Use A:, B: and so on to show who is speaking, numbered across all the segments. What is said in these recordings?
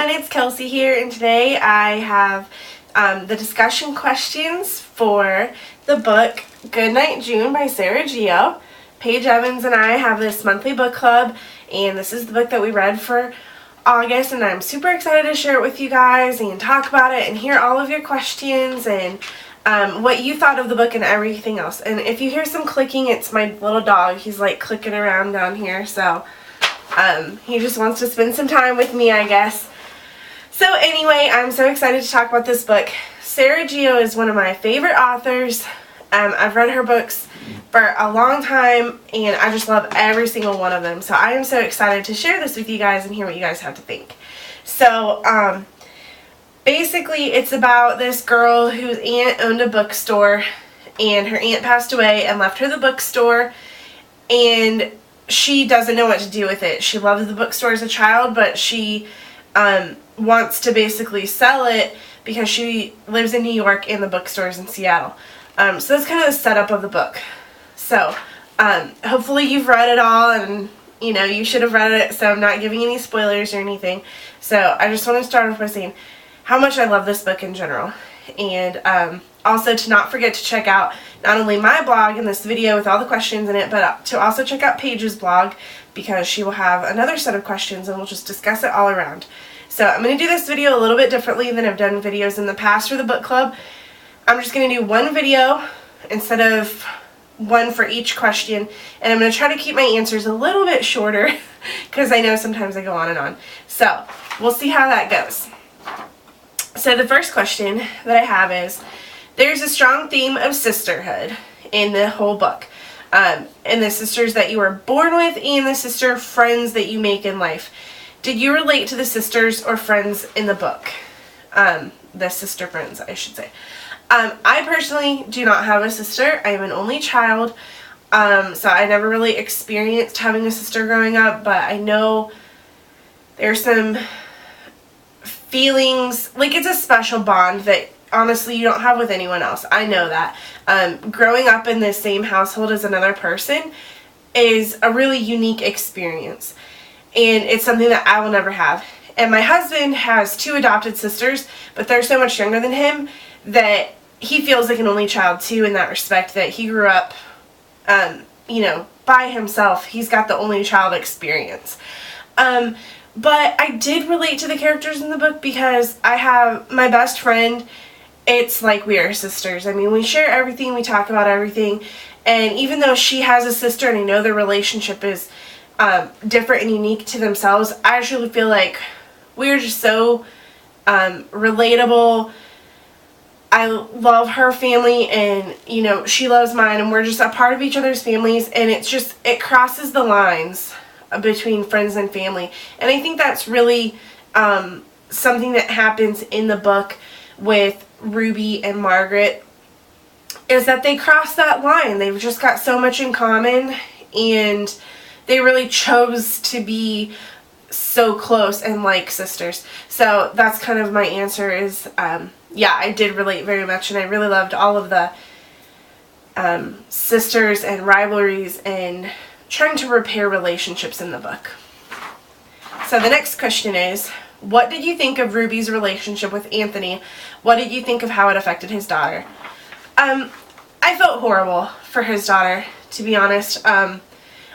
A: everyone, it's Kelsey here, and today I have the discussion questions for the book Goodnight, June by Sarah Geo. Paige Evans and I have this monthly book club, and this is the book that we read for August, and I'm super excited to share it with you guys and talk about it and hear all of your questions and what you thought of the book and everything else. And if you hear some clicking, it's my little dog. He's like clicking around down here, so he just wants to spend some time with me, I guess. So anyway, I'm so excited to talk about this book. Sarah Geo is one of my favorite authors. I've read her books for a long time, and I just love every single one of them. So I am so excited to share this with you guys and hear what you guys have to think. So basically, it's about this girl whose aunt owned a bookstore, and her aunt passed away and left her the bookstore, and she doesn't know what to do with it. She loved the bookstore as a child, but she wants to basically sell it because she lives in New York and the bookstore's in Seattle. So that's kind of the setup of the book. So hopefully you've read it all, and you should have read it, so I'm not giving any spoilers or anything. So I just want to start off by saying how much I love this book in general, and also to not forget to check out not only my blog in this video with all the questions in it, but to also check out Paige's blog, because she will have another set of questions and we'll just discuss it all around. So I'm going to do this video a little bit differently than I've done videos in the past for the book club. I'm just going to do one video instead of one for each question, and I'm going to try to keep my answers a little bit shorter because I know sometimes I go on and on. So we'll see how that goes. So the first question that I have is, there's a strong theme of sisterhood in the whole book, and the sisters that you were born with and the sister friends that you make in life. Did you relate to the sisters or friends in the book? The sister friends, I should say. I personally do not have a sister. I am an only child, so I never really experienced having a sister growing up, but I know there's some feelings, like it's a special bond that honestly you don't have with anyone else. I know that. Growing up in the same household as another person is a really unique experience, and it's something that I will never have. And my husband has two adopted sisters, but they're so much younger than him that he feels like an only child too, in that respect, that he grew up by himself. He's got the only child experience. But I did relate to the characters in the book because I have my best friend. It's like we are sisters. I mean, we share everything, we talk about everything, and even though she has a sister and I know their relationship is different and unique to themselves, I actually feel like we are just so relatable. I love her family, and she loves mine, and we're just a part of each other's families, and it crosses the lines between friends and family. And I think that's really something that happens in the book with Ruby and Margaret, is that they cross that line. They've just got so much in common, and they really chose to be so close and like sisters. So that's kind of my answer is, yeah, I did relate very much, and I really loved all of the sisters and rivalries and trying to repair relationships in the book. So the next question is, what did you think of Ruby's relationship with Anthony? What did you think of how it affected his daughter? I felt horrible for his daughter, to be honest.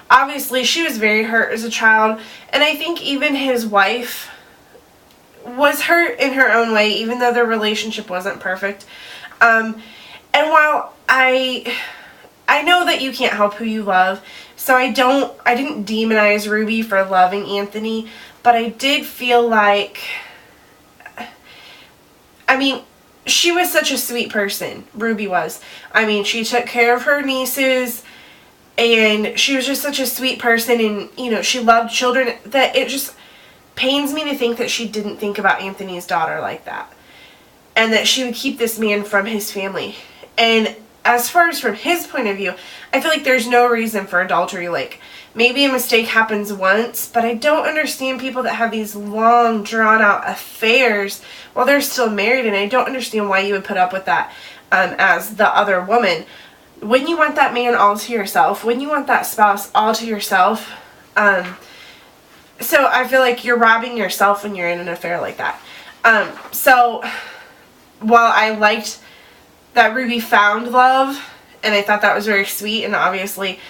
A: Obviously, she was very hurt as a child, and I think even his wife was hurt in her own way, even though their relationship wasn't perfect. And while I know that you can't help who you love, so I didn't demonize Ruby for loving Anthony, but I did feel like, I mean, she was such a sweet person, Ruby was. I mean, she took care of her nieces, and she was just such a sweet person, and she loved children, that it just pains me to think that she didn't think about Anthony's daughter like that, and that she would keep this man from his family. And as far as from his point of view, I feel like there's no reason for adultery. Like, maybe a mistake happens once, but I don't understand people that have these long, drawn-out affairs while they're still married, and I don't understand why you would put up with that as the other woman. When you want that man all to yourself, when you want that spouse all to yourself, so So I feel like you're robbing yourself when you're in an affair like that. So while I liked that Ruby found love, and I thought that was very sweet, and obviously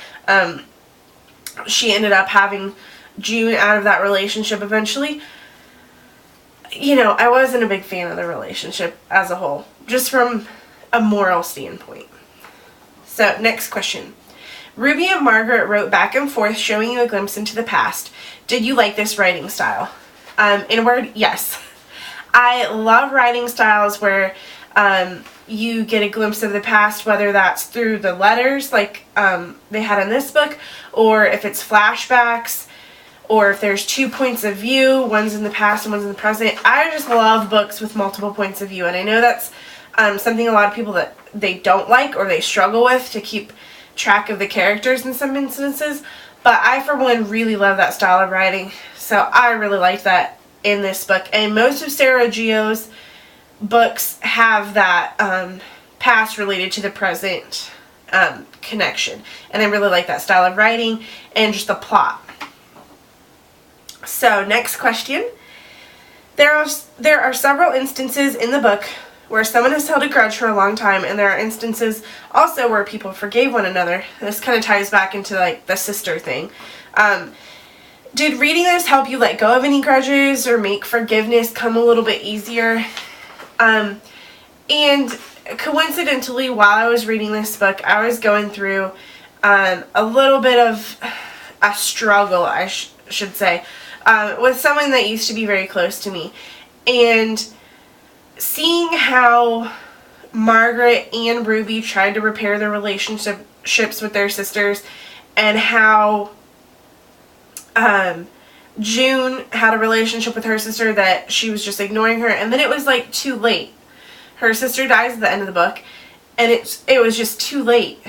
A: she ended up having June out of that relationship eventually, you know, I wasn't a big fan of the relationship as a whole, just from a moral standpoint. So, next question. Ruby and Margaret wrote back and forth, showing you a glimpse into the past. Did you like this writing style? In a word, yes. I love writing styles where you get a glimpse of the past, whether that's through the letters like they had in this book, or if it's flashbacks, or if there's 2 points of view, one's in the past and one's in the present. I just love books with multiple points of view, and I know that's something a lot of people that they don't like or they struggle with to keep track of the characters in some instances, but I for one really love that style of writing, so I really liked that in this book. And most of Sarah Gio's books have that past related to the present connection, and I really like that style of writing and just the plot. So, next question. There are several instances in the book where someone has held a grudge for a long time, and there are instances also where people forgave one another. This kind of ties back into like the sister thing. Did reading this help you let go of any grudges or make forgiveness come a little bit easier? And coincidentally, while I was reading this book, I was going through a little bit of a struggle, I should say, with someone that used to be very close to me. And seeing how Margaret and Ruby tried to repair their relationships with their sisters, and how June had a relationship with her sister that she was just ignoring her, and then it was like too late. Her sister dies at the end of the book, and it was just too late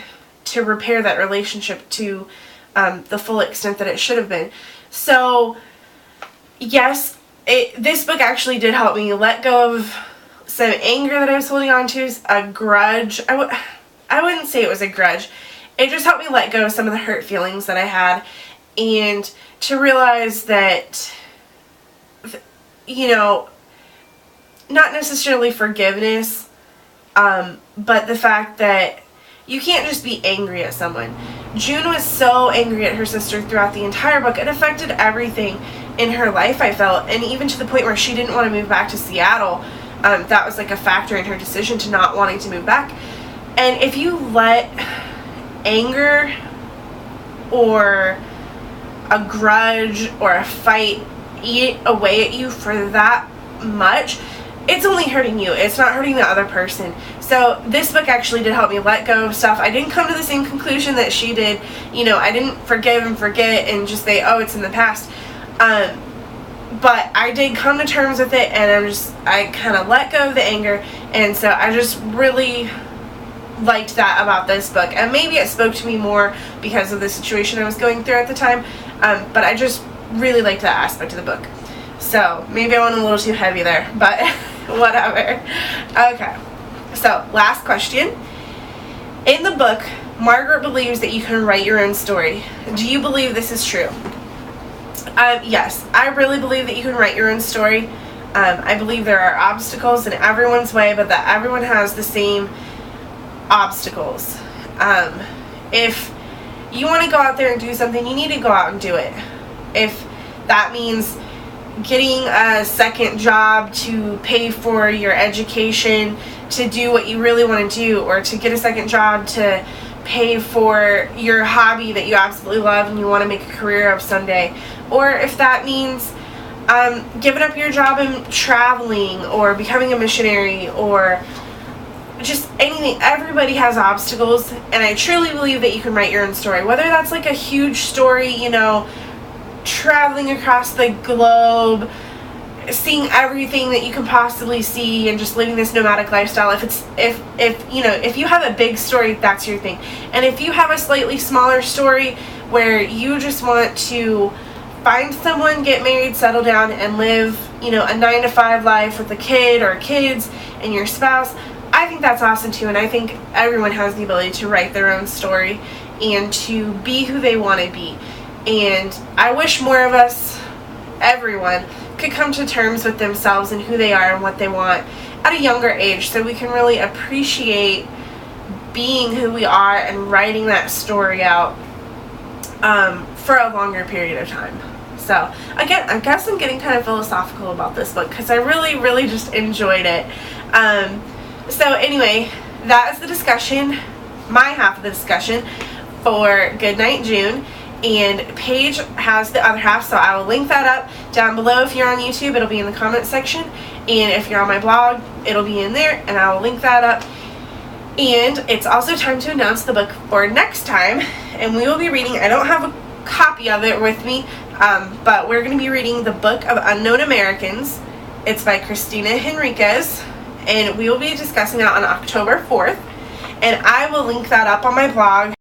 A: to repair that relationship to the full extent that it should have been. So yes, this book actually did help me let go of some anger that I was holding on to, a grudge. I wouldn't say it was a grudge. It just helped me let go of some of the hurt feelings that I had, and to realize that, you know, not necessarily forgiveness, but the fact that you can't just be angry at someone. June was so angry at her sister throughout the entire book. It affected everything in her life, I felt, and even to the point where she didn't want to move back to Seattle. That was like a factor in her decision to not wanting to move back. And if you let anger or a grudge or a fight eat away at you for that much, it's only hurting you. It's not hurting the other person. So this book actually did help me let go of stuff. I didn't come to the same conclusion that she did. You know, I didn't forgive and forget and just say, oh, it's in the past. But I did come to terms with it, and I kind of let go of the anger, and so I just really liked that about this book. And maybe it spoke to me more because of the situation I was going through at the time, but I just really liked that aspect of the book. So maybe I went a little too heavy there, but whatever. Okay, so last question. In the book, Margaret believes that you can write your own story. Do you believe this is true? Yes, I really believe that you can write your own story. I believe there are obstacles in everyone's way, but that everyone has the same obstacles. If you want to go out there and do something, you need to go out and do it. If that means getting a second job to pay for your education, to do what you really want to do, or to get a second job to pay for your hobby that you absolutely love and you want to make a career of someday, or if that means giving up your job and traveling, or becoming a missionary, or just anything. Everybody has obstacles, and I truly believe that you can write your own story, whether that's like a huge story, you know, traveling across the globe, seeing everything that you can possibly see, and just living this nomadic lifestyle. If you have a big story, that's your thing. And if you have a slightly smaller story where you just want to find someone, get married, settle down, and live, you know, a 9-to-5 life with a kid or kids and your spouse, I think that's awesome too. And I think everyone has the ability to write their own story and to be who they want to be. And I wish more of us everyone could come to terms with themselves and who they are and what they want at a younger age, so we can really appreciate being who we are and writing that story out for a longer period of time. So again, I guess I'm getting kind of philosophical about this book because I really just enjoyed it. So anyway, that is the discussion, my half of the discussion for Goodnight June, and Paige has the other half, so I will link that up down below. If you're on YouTube, it'll be in the comment section, and if you're on my blog, it'll be in there, and I will link that up. And it's also time to announce the book for next time, and we will be reading, I don't have a copy of it with me, but we're going to be reading the Book of Unknown Americans. It's by Christina Henriquez, and we will be discussing that on October 4th, and I will link that up on my blog.